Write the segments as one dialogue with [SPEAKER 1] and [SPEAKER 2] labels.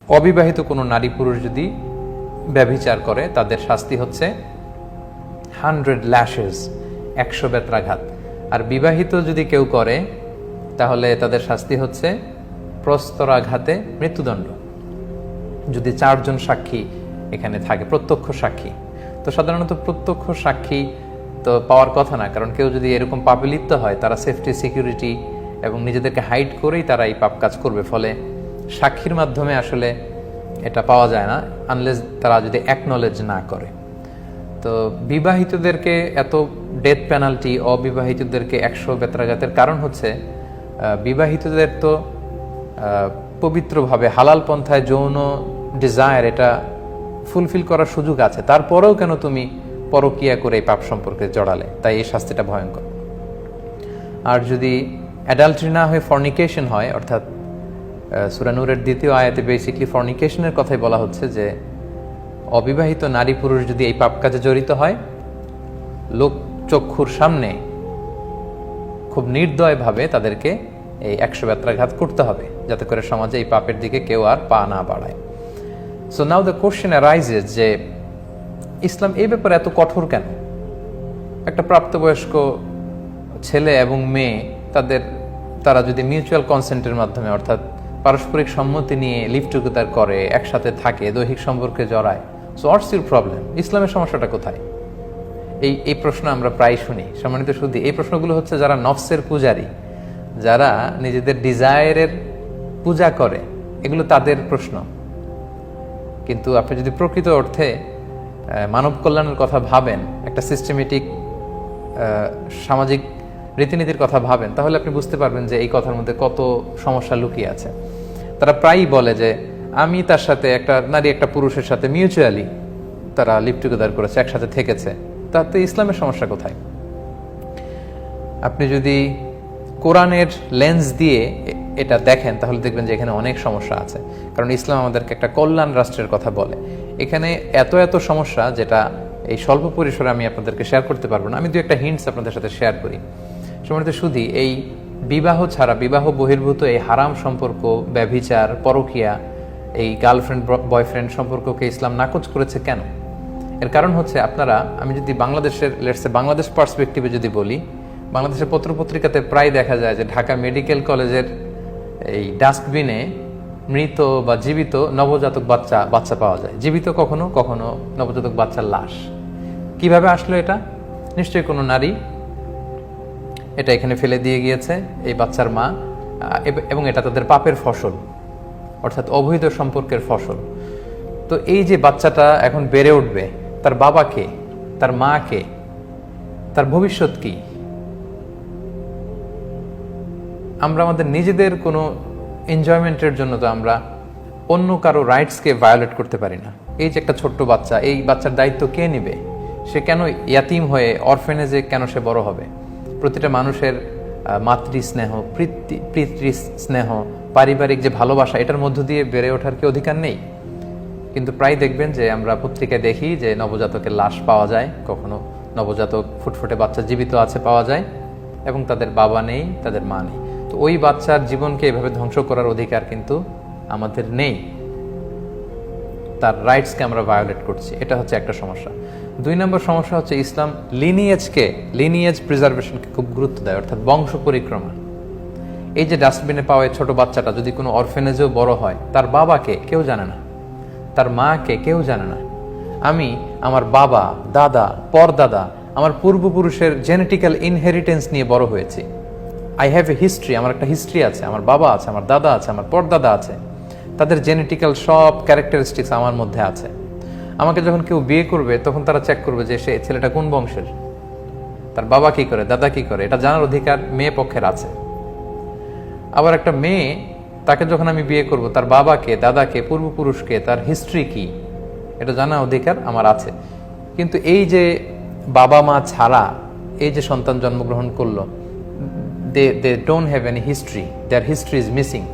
[SPEAKER 1] অবিবাহিত কোনো নারী পুরুষ যদি ব্যভিচার করে তাদের শাস্তি হচ্ছে 100 ল্যাশেস, 100 বেত্রাঘাত। আর বিবাহিত যদি কেউ করে তাহলে তাদের শাস্তি হচ্ছে প্রস্তরাঘাতে মৃত্যুদণ্ড, যদি 4 জন সাক্ষী এখানে থাকে, প্রত্যক্ষ সাক্ষী। তো সাধারণত প্রত্যক্ষ সাক্ষী তো পাওয়ার কথা না, কারণ কেউ যদি এরকম পাপে লিপ্ত হয় তারা সেফটি, সিকিউরিটি এবং নিজেদেরকে হাইড করেই তারা এই পাপ কাজ করবে, ফলে সাক্ষীর মাধ্যমে আসলে এটা পাওয়া যায় না আনলেস তারা যদি অ্যাকনলেজ না করে। তো বিবাহিতদেরকে এত ডেথ পেনাল্টি, অবিবাহিতদেরকে 100 বেত্রাঘাতের কারণ হচ্ছে বিবাহিতদের তো পবিত্রভাবে হালাল পন্থায় যৌন ডিজায়ার এটা ফুলফিল করার সুযোগ আছে, তারপরেও কেন তুমি পরকিয়া করে এই পাপ সম্পর্কে জড়ালে, তাই এই শাস্তিটা ভয়ঙ্কর। আর যদি অ্যাডাল্টারি না হয়ে ফর্নিকেশন হয়, অর্থাৎ সূরা নূরের 2য় আয়াতে বেসিক্যালি ফর্নিকেশনের কথাই বলা হচ্ছে যে অবিবাহিত নারী পুরুষ যদি এই পাপ কাজে জড়িত হয়, লোক চক্ষুর সামনে খুব নির্দয়ভাবে তাদেরকে এই 100 বেত্রাঘাত করতে হবে, যাতে করে সমাজে এই পাপের দিকে কেউ আর পা না বাড়ায়। So now the question arises যে ইসলাম এই ব্যাপারে এত কঠোর কেন? একটা প্রাপ্তবয়স্ক ছেলে এবং মেয়ে তারা যদি মিউচুয়াল কনসেন্টের মাধ্যমে, অর্থাৎ পারস্পরিক সম্মতি নিয়ে লিভ টুগেদার করে, একসাথে থাকে, দৈহিক সম্পর্কে জড়ায়, সো হোয়াটস ইউর প্রবলেম? ইসলামের সমস্যাটা কোথায়? এই প্রশ্ন আমরা প্রায় শুনি। সম্মানিত সুধী, এই প্রশ্নগুলো হচ্ছে যারা নফসের পূজারী, যারা নিজেদের ডিজায়ারের পূজা করে, এগুলো তাদের প্রশ্ন। কিন্তু আপনি যদি প্রকৃত অর্থে মানব কল্যাণের কথা ভাবেন, একটা সিস্টেমেটিক সামাজিক রীতিনীতির কথা ভাবেন, তাহলে আপনি বুঝতে পারবেন যে এই কথার মধ্যে কত সমস্যা লুকিয়ে আছে। তারা প্রায়ই বলে যে আমি তার সাথে, একটা নারী একটা পুরুষের সাথে মিউচুয়ালি তারা লিভ টুগেদার করেছে, একসাথে থেকেছে, তাতে ইসলামের সমস্যা কোথায়? আপনি যদি কোরআনের লেন্স দিয়ে এটা দেখেন তাহলে দেখবেন যে এখানে অনেক সমস্যা আছে, কারণ ইসলাম আমাদেরকে একটা কল্যাণ রাষ্ট্রের কথা বলে। এখানে এত সমস্যা যেটা এই স্বল্প পরিসরে আমি আপনাদেরকে শেয়ার করতে পারবো না। আমি একটা হিন্টস আপনাদের সাথে শেয়ার করি। সম্মানিত সুধী, এই বিবাহ ছাড়া, বিবাহ বহির্ভূত এই হারাম সম্পর্ক, ব্যভিচার, পরকিয়া, এই গার্লফ্রেন্ড বয়ফ্রেন্ড সম্পর্ককে ইসলাম নাকচ করেছে কেন? এর কারণ হচ্ছে, আমি যদি বাংলাদেশের বাংলাদেশ পার্সপেক্টিভে যদি বলি, বাংলাদেশের পত্রপত্রিকাতে প্রায় দেখা যায় যে ঢাকা মেডিকেল কলেজের এই ডাস্টবিনে মৃত বা জীবিত নবজাতক বাচ্চা পাওয়া যায়। জীবিত কখনো কখনো নবজাতক বাচ্চার লাশ। কিভাবে আসলো এটা? নিশ্চয়ই কোনো নারী এটা এখানে ফেলে দিয়ে গিয়েছে, এই বাচ্চার মা, এবং এটা তাদের পাপের ফসল, অর্থাৎ অবৈধ সম্পর্কের ফসল। তো এই যে বাচ্চাটা এখন বেড়ে উঠবে, তার বাবা কে, তার মা কে, তার ভবিষ্যৎ কি? আমরা আমাদের নিজেদের কোনো এনজয়মেন্টের জন্য তো আমরা অন্য কারো রাইটসকে ভায়োলেট করতে পারি না। এই যে একটা ছোট্ট বাচ্চা, এই বাচ্চার দায়িত্ব কে নেবে? সে কেন ইয়াতিম হয়ে অরফেনেজে কেন সে বড় হবে? প্রতিটা মানুষের মাতৃ স্নেহ, পিতৃ স্নেহ, পারিবারিক যে ভালোবাসা, এটার মধ্য দিয়ে বেড়ে ওঠার কি অধিকার নেই? কিন্তু প্রায় দেখবেন যে আমরা পত্রিকায় দেখি যে নবজাতকের লাশ পাওয়া যায়, কখনো নবজাতক ফুটফুটে বাচ্চা জীবিত আছে পাওয়া যায়, এবং তাদের বাবা নেই, তাদের মা নেই। তো ওই বাচ্চার জীবনকে এভাবে ধ্বংস করার অধিকার কিন্তু আমাদের নেই। তার রাইটসকে আমরা ভায়োলেট করছি, এটা হচ্ছে একটা সমস্যা। 2 নম্বর সমস্যা হচ্ছে ইসলাম লিনিয়েজ প্রিজার্ভেশনকে খুব গুরুত্ব দেয়, অর্থাৎ বংশ পরিক্রমা। এই যে ডাস্টবিনে পাওয়া ছোট বাচ্চাটা যদি কোনো অরফেনেজেও বড় হয়, তার বাবাকে কেউ জানে না, তার মাকে কেউ জানে না। আমি আমার বাবা, দাদা, পরদাদা, আমার পূর্বপুরুষের জেনেটিক্যাল ইনহেরিটেন্স নিয়ে বড় হয়েছি। আই হ্যাভ এ হিস্ট্রি, আমার একটা হিস্ট্রি আছে, আমার বাবা আছে, আমার দাদা আছে, আমার পরদাদা আছে, তাদের জেনেটিক্যাল সব ক্যারেক্টারিস্টিক্স আমার মধ্যে আছে। আমাকে যখন কেউ বিয়ে করবে তখন তারা চেক করবে যে সে ছেলেটা কোন বংশের, তার বাবা কি করে, দাদা কি করে, এটা জানার অধিকার মেয়ে পক্ষের আছে। আবার একটা মেয়ে, তাকে যখন আমি বিয়ে করব, তার বাবাকে, দাদাকে, পূর্বপুরুষকে, তার হিস্ট্রি কি, এটা জানার অধিকার আমার আছে। কিন্তু এই যে বাবা মা ছাড়া এই যে সন্তান জন্মগ্রহণ করলো, they don't have any history, their history is missing.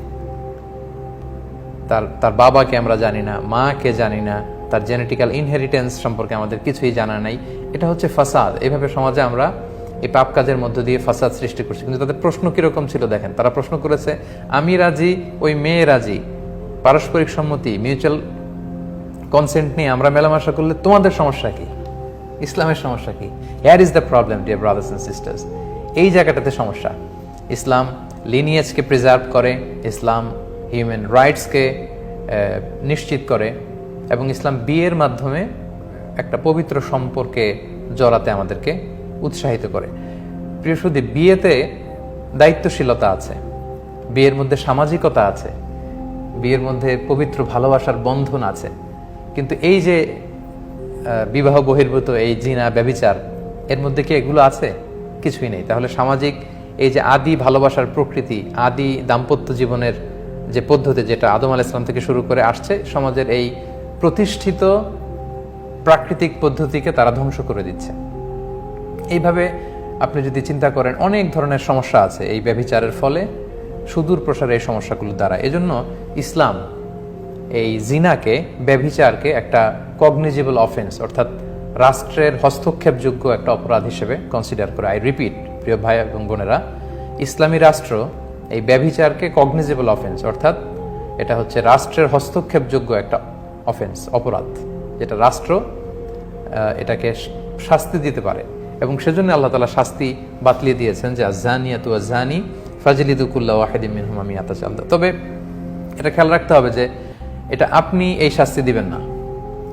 [SPEAKER 1] তার বাবাকে আমরা জানি না, মাকে জানি না, তার জেনেটিক্যাল ইনহেরিটেন্স সম্পর্কে আমাদের কিছুই জানা নাই। এটা হচ্ছে ফাসাদ। এইভাবে সমাজে আমরা এই পাপ কাজের মধ্য দিয়ে ফাসাদ সৃষ্টি করছি। কিন্তু তাদের প্রশ্ন কিরকম ছিল দেখেন, তারা প্রশ্ন করেছে, আমি রাজি, ওই মেয়ে রাজি, পারস্পরিক সম্মতি, মিউচুয়াল কনসেন্ট নিয়ে আমরা মেলামেশা করলে তোমাদের সমস্যা কি, ইসলামের সমস্যা কি? Here is the problem dear brothers and sisters. এই জায়গাটাতে সমস্যা। ইসলাম লিনিয়েজকে প্রিজার্ভ করে, ইসলাম হিউম্যান রাইটসকে নিশ্চিত করে, এবং ইসলাম বিয়ের মাধ্যমে একটা পবিত্র সম্পর্কে জড়াতে আমাদেরকে উৎসাহিত করে। প্রিয় সুধী, বিয়েতে দায়িত্বশীলতা আছে, বিয়ের মধ্যে সামাজিকতা আছে, বিয়ের মধ্যে পবিত্র ভালোবাসার বন্ধন আছে। কিন্তু এই যে বিবাহ বহির্ভূত এই জিনা, ব্যভিচার, এর মধ্যে কি এগুলো আছে? কিছুই নেই। তাহলে সামাজিক এই যে আদি ভালোবাসার প্রকৃতি, আদি দাম্পত্য জীবনের যে পদ্ধতি, যেটা আদম আলাইহিস সালাম থেকে শুরু করে আসছে, সমাজের এই প্রতিষ্ঠিত প্রাকৃতিক পদ্ধতিকে তারা ধ্বংস করে দিচ্ছে। এইভাবে আপনি যদি চিন্তা করেন, অনেক ধরনের সমস্যা আছে এই ব্যভিচারের ফলে, সুদূর প্রসারে এই সমস্যাগুলো দ্বারা। এজন্য ইসলাম এই জিনাকে, ব্যভিচারকে একটা কগনিজেবল অফেন্স, অর্থাৎ রাষ্ট্রের হস্তক্ষেপযোগ্য একটা অপরাধ হিসেবে কনসিডার করে। আই রিপিট, প্রিয় ভাই এবং বোনেরা, ইসলামী রাষ্ট্র এই ব্যভিচারকে কগনিজেবল অফেন্স, অর্থাৎ এটা হচ্ছে রাষ্ট্রের হস্তক্ষেপযোগ্য একটা অফেন্স, অপরাধ, যেটা রাষ্ট্র এটাকে শাস্তি দিতে পারে। এবং সেজন্য আল্লাহ তাআলা শাস্তি বাতলিয়ে দিয়েছেন যে আয-যানিয়াতু ওয়াজ-যানি ফাজলিদু কুল্লা ওয়াহিদিন মিনহুমা মিআতা জালদা। তবে এটা খেয়াল রাখতে হবে যে এটা আপনি এই শাস্তি দিবেন না।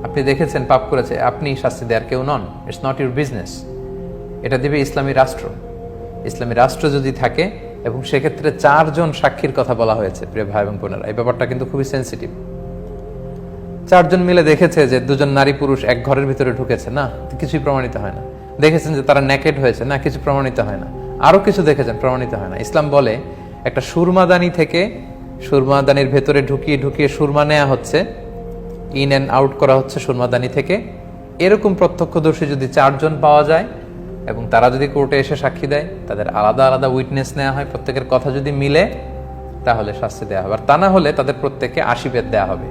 [SPEAKER 1] আপনি দেখেছেন পাপ করেছে, আপনি শাস্তি দেওয়ার কেউ নন। It's not your business. এটা দিবে ইসলামী রাষ্ট্র। ইসলামী রাষ্ট্র যদি থাকে, এবং সেক্ষেত্রে 4 জন সাক্ষীর কথা বলা হয়েছে, প্রিয় ভাই এবং বোনেরা, এই ব্যাপারটা কিন্তু খুবই সেন্সিটিভ। 4 জন মিলে দেখেছে যে 2 জন নারী পুরুষ এক ঘরের ভিতরে ঢুকেছে, না, কিছুই প্রমাণিত হয় না। দেখেছেন যে তারা নেকেড হয়েছে, না, কিছু প্রমাণিত হয় না। আরো কিছু দেখেছেন, প্রমাণিত হয় না। ইসলাম বলে একটা সুরমাদানি থেকে, সুরমাদানির ভেতরে ঢুকিয়ে ঢুকিয়ে সুরমা নেওয়া হচ্ছে, ইন অ্যান্ড আউট করা হচ্ছে সুরমাদানি থেকে। এরকম প্রত্যক্ষদর্শী যদি 4 জন পাওয়া যায়, এবং তারা যদি কোর্টে এসে সাক্ষী দেয়, তাদের আলাদা আলাদা উইটনেস নেওয়া হয়, প্রত্যেকের কথা যদি মিলে, তাহলে শাস্তি দেওয়া হবে। আর তা না হলে তাদের প্রত্যেককে 80 বেত দেওয়া হবে।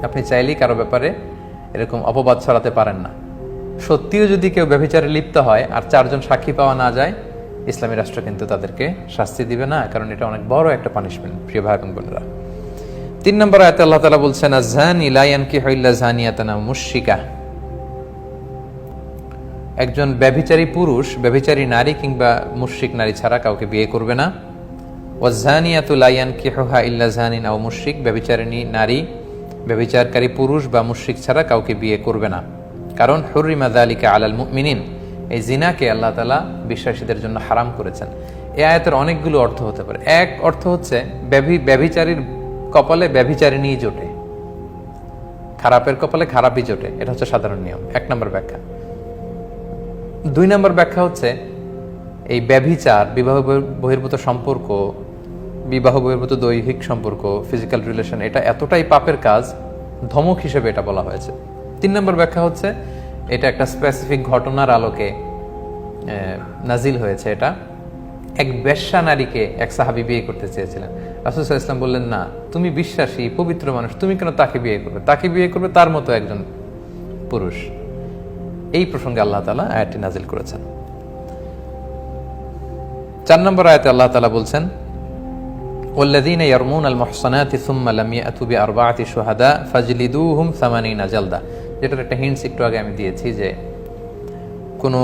[SPEAKER 1] আপনি চাইলেই কারো ব্যাপারে এরকম অপবাদ ছড়াতে পারেন না। সত্যিও যদি কেউ ব্যভিচারে লিপ্ত হয় আর 4 জন সাক্ষী পাওয়া না যায়, ইসলামী রাষ্ট্র কিন্তু তাদেরকে শাস্তি দিবে না, কারণ এটা অনেক বড় একটা পানিশমেন্ট, প্রিয় ভাই এবং বোনেরা। 3 নম্বর আয়াতে আল্লাহ তাআলা বলছেন আয-যানি লা ইয়ানকিহু ইল্লা যানিয়াতান আও মুশরিকা। একজন ব্যভিচারী পুরুষ ব্যভিচারী নারী কিংবা মুশরিক নারী ছাড়া কাউকে বিয়ে করবে না। ওয়াজ-যানিয়াতু লা ইয়ানকিহুহা ইল্লা যানিন আও মুশরিক, ব্যভিচারিণী নারী ব্যভিচারকারী পুরুষ বা মুশরিক ছাড়া কাউকে বিয়ে করবে না। কারণ হুররিমা যালিকা আলাল মুমিনিন, এই জিনাকে আল্লাহ তাআলা বিশ্বাসীদের জন্য হারাম করেছেন। এই আয়াতের অনেকগুলো অর্থ হতে পারে। এক অর্থ হচ্ছে ব্যভিচারীর কপালে ব্যভিচারিণী জোটে, খারাপের কপালে খারাপই জোটে, এটা হচ্ছে সাধারণ নিয়ম। 1 নম্বর ব্যাখ্যা। 2 নম্বর ব্যাখ্যা হচ্ছে এই ব্যভিচার, বিবাহ বহির্ভূত সম্পর্ক, বিবাহ বহির্ভূত দৈহিক সম্পর্ক, ফিজিক্যাল রিলেশন, এটা এতটাই পাপের কাজ, ধমক হিসেবে এটা বলা হয়েছে। 3 নম্বর ব্যাখ্যা হচ্ছে এটা একটা স্পেসিফিক ঘটনার আলোকে নাজিল হয়েছে। এটা এক বেশ্যা নারীকে এক সাহাবী বিয়ে করতে চেয়েছিলেন। রাসূল সাল্লাল্লাহু আলাইহি ওয়াসাল্লাম বললেন, না, তুমি বিশ্বাসী পবিত্র মানুষ, তুমি কেন তাকে বিয়ে করবে? তাকে বিয়ে করবে তার মতো একজন পুরুষ। এই প্রসঙ্গে আল্লাহ তাআলা আয়াতটি নাজিল করেছেন। 4 নম্বর আয়াতে আল্লাহ তাআলা বলছেন ওয়াল্লাযীনা ইয়ারমুনাল মুহসানাতি সুম্মা লাম ইয়াতু বিআরবাআতি শুহাদা ফাজলিদুহুম 80 জালদা। যেটার একটা হিন্টস একটু আগে আমি দিয়েছি যে কোনো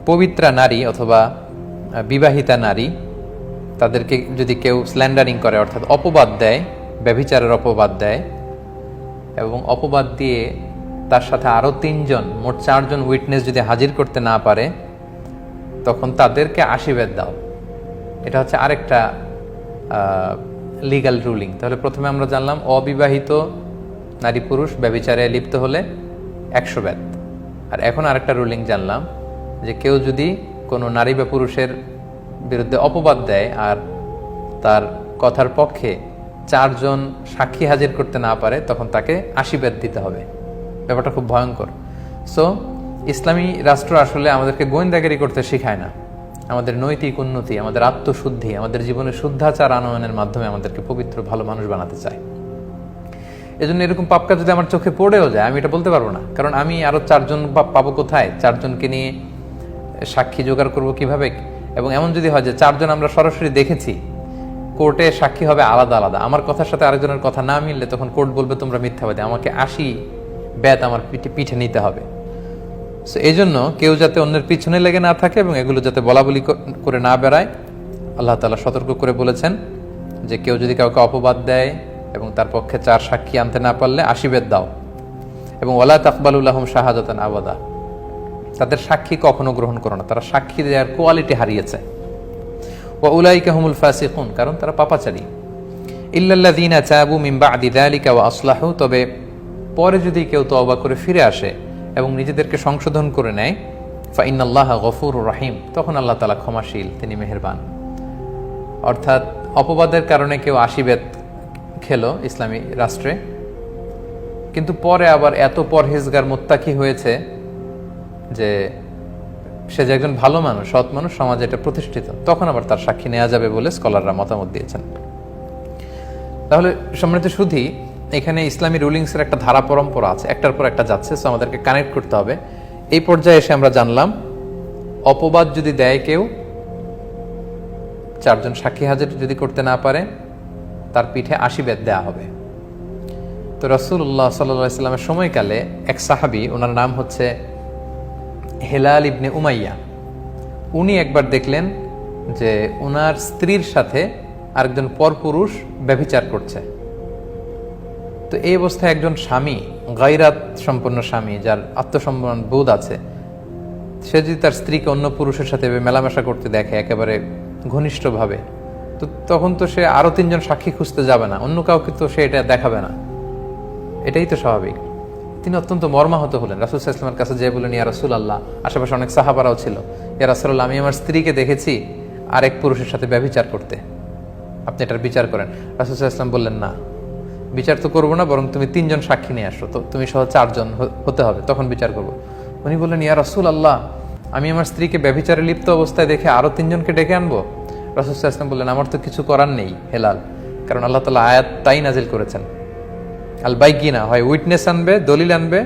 [SPEAKER 1] পবিত্রা নারী অথবা বিবাহিতা নারী, তাদেরকে যদি কেউ স্ল্যান্ডারিং করে, অর্থাৎ অপবাদ দেয়, ব্যভিচারের অপবাদ দেয়, এবং অপবাদ দিয়ে তার সাথে আরো 3 জন, মোট 4 জন উইটনেস যদি হাজির করতে না পারে, তখন তাদেরকে 80 বেত দাও। এটা হচ্ছে আরেকটা লিগ্যাল রুলিং। তাহলে প্রথমে আমরা জানলাম অবিবাহিত নারী পুরুষ ব্যভিচারে লিপ্ত হলে 100 বেত। আর এখন আরেকটা রুলিং জানলাম যে কেউ যদি কোনো নারী বা পুরুষের বিরুদ্ধে অপবাদ দেয় আর তার কথার পক্ষে 4 জন সাক্ষী হাজির করতে না পারে, তখন তাকে 80 বেত দিতে হবে। ব্যাপারটা খুব ভয়ঙ্কর। সো ইসলামী রাষ্ট্র আসলে আমাদেরকে গোয়েন্দাগিরি করতে শেখায় না, আমাদের নৈতিক উন্নতি, আমাদের আত্মশুদ্ধি, আমাদের জীবনের শুদ্ধাচার আনয়নের মাধ্যমে আমাদেরকে পবিত্র ভালো মানুষ বানাতে চায়। এজন্য এরকম পাপ কাজ যদি আমার চোখে পড়েও যায়, আমি এটা বলতে পারবো না, কারণ আমি আরো 4 জন পাবো কোথায়? 4 জনকে নিয়ে সাক্ষী জোগাড় করবো কিভাবে? এবং এমন যদি হয় যে 4 জন আমরা সরাসরি দেখেছি কোর্টে সাক্ষী হবে আলাদা আলাদা। আমার কথার সাথে আরেকজনের কথা না মিললে তখন কোর্ট বলবে তোমরা মিথ্যাবাদী, আমাকে 80 বেত আমার পিঠে নিতে হবে। সো এই জন্য কেউ যাতে অন্যের পিছনে লেগে না থাকে এবং এগুলো যাতে বলাবলি করে না বেড়ায়, আল্লাহ তাআলা সতর্ক করে বলেছেন যে কেউ যদি কাউকে অপবাদ দেয় এবং তার পক্ষে 4 সাক্ষী আনতে না পারলে 80 বেত দাও, এবং ওয়ালা তাকবালু লাহুম শাহাদাতান আবাদা, তাদের সাক্ষী কখনো গ্রহণ করো না, তারা সাক্ষী দেওয়ার কোয়ালিটি হারিয়েছে। ওয়া উলাইকা হুমুল ফাসিকুন, কারণ তারা পাপাচারী। ইল্লাল্লাযীনা তাবু মিন বা'দি যালিকা ওয়া আসলাহু, তবে পরে যদি কেউ তওবা করে ফিরে আসে এবং নিজেদেরকে সংশোধন করে নেয়, ফা ইন্নাল্লাহা গফুরুর রহিম, তখন আল্লাহ তাআলা ক্ষমাশীল, তিনি মেহেরবান। অর্থাৎ অপবাদের কারণে কেউ 80 বেত খেলো ইসলামী রাষ্ট্রে, কিন্তু পরে আবার এত পরহেজগার মুত্তাকি হয়েছে যে সে যে একজন ভালো মানুষ, সৎ মানুষ, সমাজে এটা প্রতিষ্ঠিত, তখন আবার তার সাক্ষী নেওয়া যাবে বলে স্কলাররা মতামত দিয়েছেন। তাহলে সম্মানিত সুধী, এখানে ইসলামী রুলিংসের একটা ধারা পরম্পরা আছে, একটার পর একটা যাচ্ছে, সো আমাদেরকে কানেক্ট করতে হবে। এই পর্যায়ে এসে আমরা জানলাম অপবাদ যদি দেয় কেউ, 4 জন সাক্ষী হাজির যদি করতে না পারে, তার পিঠে 80 বেত দেয়া হবে। তো রাসূলুল্লাহ সাল্লাল্লাহু আলাইহি ওয়াসাল্লামের সময়কালে এক সাহাবী, ওনার নাম হচ্ছে হেলাল ইবনে উমাইয়া, উনি একবার দেখলেন যে ওনার স্ত্রীর সাথে আরেকজন পরপুরুষ ব্যভিচার করছে। তো এই অবস্থায় একজন স্বামী, গায়রাত সম্পন্ন স্বামী, যার আত্মসম্মান বোধ আছে, সে যদি তার স্ত্রীকে অন্য পুরুষের সাথে মেলামেশা করতে দেখে একেবারে ঘনিষ্ঠভাবে, তো তখন তো সে আরো 3 জন সাক্ষী খুঁজতে যাবে না, অন্য কাউকে তো সে এটা দেখাবে না, এটাই তো স্বাভাবিক। তিনি অত্যন্ত মর্মাহত হলেন, রাসূল সাল্লাল্লাহু আলাইহি ওয়াসাল্লামের কাছে যেয়ে বললেন, ইয়া রাসূলুল্লাহ, আশেপাশে অনেক সাহাবারাও ছিল, ইয়া রাসূলুল্লাহ, আমি আমার স্ত্রীকে দেখেছি আরেক পুরুষের সাথে ব্যভিচার করতে, আপনি এটার বিচার করেন। রাসূল সাল্লাল্লাহু আলাইহি ওয়াসাল্লাম বললেন, না, বিচার তো করবো না, বরং তুমি 3 জন সাক্ষী নিয়ে আসো, তো তুমি সহ 4 জন হতে হবে, তখন বিচার করবো। উনি বললেন, ইয়া রাসূলুল্লাহ, আমি আমার স্ত্রীকে ব্যভিচারে লিপ্ত অবস্থায় দেখে আরো 3 জনকে ডেকে আনবো? রাসূল সাল্লাল্লাহু আলাইহি ওয়াসাল্লাম বললেন, আমার তো কিছু করার নেই হেলাল, কারণ আল্লাহ তাআলা আয়াত তাই নাজিল করেছেন, আল বাইগিনা, হয় উইটনেস আনবে, দলিল আনবে,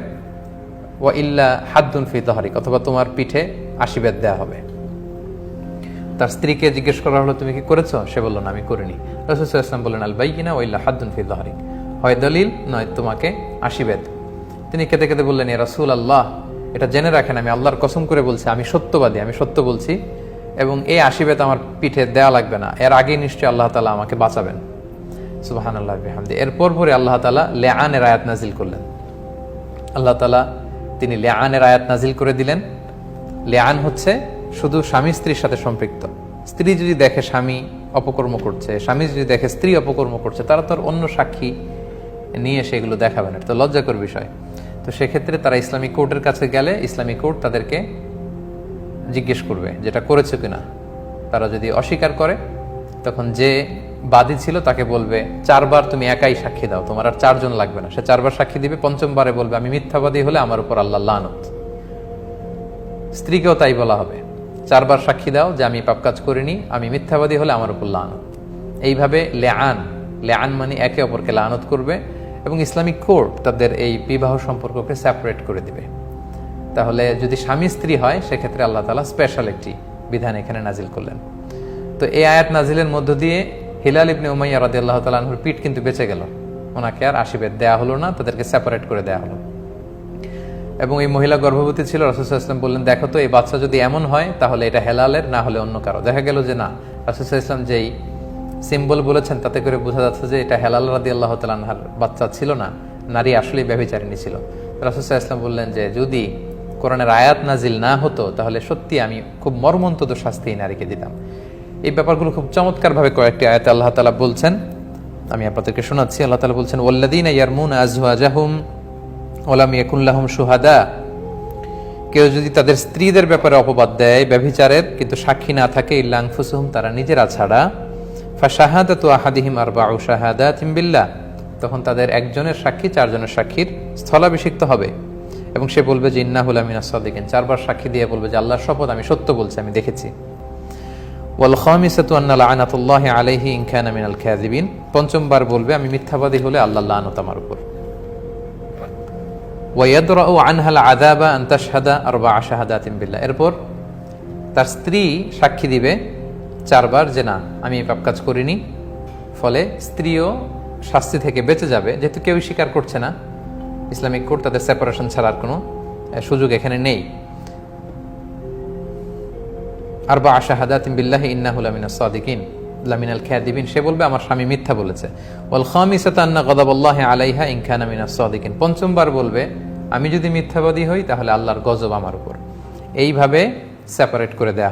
[SPEAKER 1] ওয়া ইল্লা হাদ্দুন ফি যাহরিক, অথবা তোমার পিঠে 80 বেত দেয়া হবে। তার স্ত্রীকে জিজ্ঞেস করা হলো, তুমি কি করেছো? সে বলল, না, আমি করিনি। রাসূল সাল্লাল্লাহু আলাইহি ওয়াসাল্লাম বললেন, আল বাইগিনা ওয়া ইল্লা হাদ্দুন ফি যাহরিক, হয় দলিল নয় তোমাকে 80 বেত। তিনি কেঁদে কেঁদে বললেন, ইয়া রাসূলুল্লাহ, এটা জেনে রাখেন, আমি আল্লাহর কসম করে বলছি, আমি সত্যবাদী, আমি সত্য বলছি, এবং এই 80 বেত আমার পিঠে দেয়া লাগবে না, এর আগেই নিশ্চয়ই আল্লাহ তাআলা আমাকে বাঁচাবেন। সুবহানাল্লাহ বিহামদি। এরপর পরে আল্লাহ তাআলা লিআনের আয়াত নাজিল করলেন। আল্লাহ তাআলা তিনি লিআনের আয়াত নাজিল করে দিলেন। লিআন হচ্ছে শুধু স্বামী স্ত্রীর সাথে সম্পৃক্ত। স্ত্রী যদি দেখে স্বামী অপকর্ম করছে, স্বামী যদি দেখে স্ত্রী অপকর্ম করছে, তারা তো আর অন্য সাক্ষী নিয়ে সেগুলো দেখাবেন, এটা তো লজ্জাকর বিষয়। তো সেক্ষেত্রে তারা ইসলামিক কোর্টের কাছে গেলে ইসলামিক কোর্ট তাদেরকে জিজ্ঞেস করবে যেটা করেছে কিনা। তারা যদি অস্বীকার করে, তখন যে বাদী ছিল তাকে বলবে, 4 বার তুমি একাই সাক্ষী দাও, তোমার আর 4 জন লাগবে না। সে 4 বার সাক্ষী দিবে, 5ম বারে বলবে, আমি মিথ্যাবাদী হলে আমার উপর আল্লাহ লানত। স্ত্রীকেও তাই বলা হবে, 4 বার সাক্ষী দাও যে আমি পাপ কাজ করিনি, আমি মিথ্যাবাদী হলে আমার উপর লানত। এইভাবে লেআন মানে একে অপরকে লানত করবে, এবং ইসলামিক কোর্ট তাদের এই বিবাহ সম্পর্ককে সেপারেট করে দিবে। তাহলে যদি স্বামী স্ত্রী হয়, সেক্ষেত্রে আল্লাহ তাআলা স্পেশাল একটি বিধান এখানে নাজিল করলেন। তো এই আয়াত নাজিলের মধ্য দিয়ে হিলাল ইবনে উমাইয়া রাদিয়াল্লাহু তাআলা আনহুর পিঠ কিন্তু বেঁচে গেল, ওনাকে আর 80 বেত দেয়া হলো না, তাদেরকে সেপারেট করে দেয়া হলো। এবং এই মহিলা গর্ভবতী ছিল। রাসূল সাল্লাল্লাহু আলাইহি ওয়াসাল্লাম বললেন, দেখো তো এই বাচ্চা যদি এমন হয় তাহলে এটা হেলালের, না হলে অন্য কারো। দেখা গেল যে না, রাসূল সাল্লাল্লাহু আলাইহি ওয়াসাল্লাম যেই সিম্বল বলেছেন তাতে করে বোঝা যাচ্ছে যে এটা হেলাল রাদিয়াল্লাহু তাআলা আনহার বাচ্চা ছিল না, নারী আসলেই ব্যভিচারিণী ছিল। রাসূল সাল্লাল্লাহু আলাইহি ওয়াসাল্লাম বললেন যে যদি কোরআনের আয়াত নাজিল না হতো তাহলে সত্যি আমি খুব মর্মন্তুদ শাস্তি নারীকে দিতাম। এই ব্যাপারগুলো খুব চমৎকারভাবে কয়েকটি আয়াতে আল্লাহ তাআলা বলছেন, আমি আপনাদেরকে শোনাচ্ছি। আল্লাহ তাআলা বলছেন, ওয়াল্লাযীনা ইয়ারমুনা আজওয়াজাহুম ওয়া লাম ইয়াকুন লাহুম শুহাদা, কেউ যদি তাদের স্ত্রীদের ব্যাপারে অপবাদ দেয় ব্যভিচারের, কিন্তু সাক্ষী না থাকে, ইল্লা আনফুসুহুম, তারা নিজেরা ছাড়া, ফাশাহাদাতু আহাদিহিম আরবাউ শাহাদাতিন বিল্লাহ, তখন তাদের একজনের সাক্ষী 4 জনের সাক্ষীর স্থলাভিষিক্ত হবে, এবং সে বলবে যে ইন্নাহু লামিনাস সাদিকিন, 4 বার সাক্ষী দিয়ে বলবে যে আল্লাহর শপথ, আমি সত্য বলছি, আমি দেখেছি। ওয়াল খামিসাতু আন্না লা'নাতুল্লাহি আলাইহি ইন কানা মিনাল কাযিবিন, 5ম বার বলবে আমি মিথ্যাবাদী হলে আল্লাহর লানত আমার উপর। ওয়া ইয়াদরাউ আনহা আল আযাবা আন তাশহাদা আরবা'a শাহাদাতিন বিল্লাহ, এরপর তার স্ত্রী সাক্ষী দিবে 4 বার যে না, আমি এই পাপ কাজ করিনি, ফলে স্ত্রীও শাস্তি থেকে বেঁচে যাবে, যেহেতু কেউই স্বীকার করছে না ইসলামিক কোর্ট তাদের সেপারেশন ছাড়ার কোনো সুযোগ এখানে নেই। আরবা শাহাদাতিন বিল্লাহি ইন্নাহু লামিনাস সাদিকিন লামিনাল কাযিবিন, সে বলবে আমার স্বামী মিথ্যা বলেছে। ওয়াল খামিসাতু আন্না গাদাবাল্লাহি আলাইহা ইন কানা মিনাস সাদিকিন, পঞ্চমবার বলবে আমি যদি মিথ্যাবাদী হই তাহলে আল্লাহর গজব আমার উপর। এইভাবে সেপারেট করে দেয়া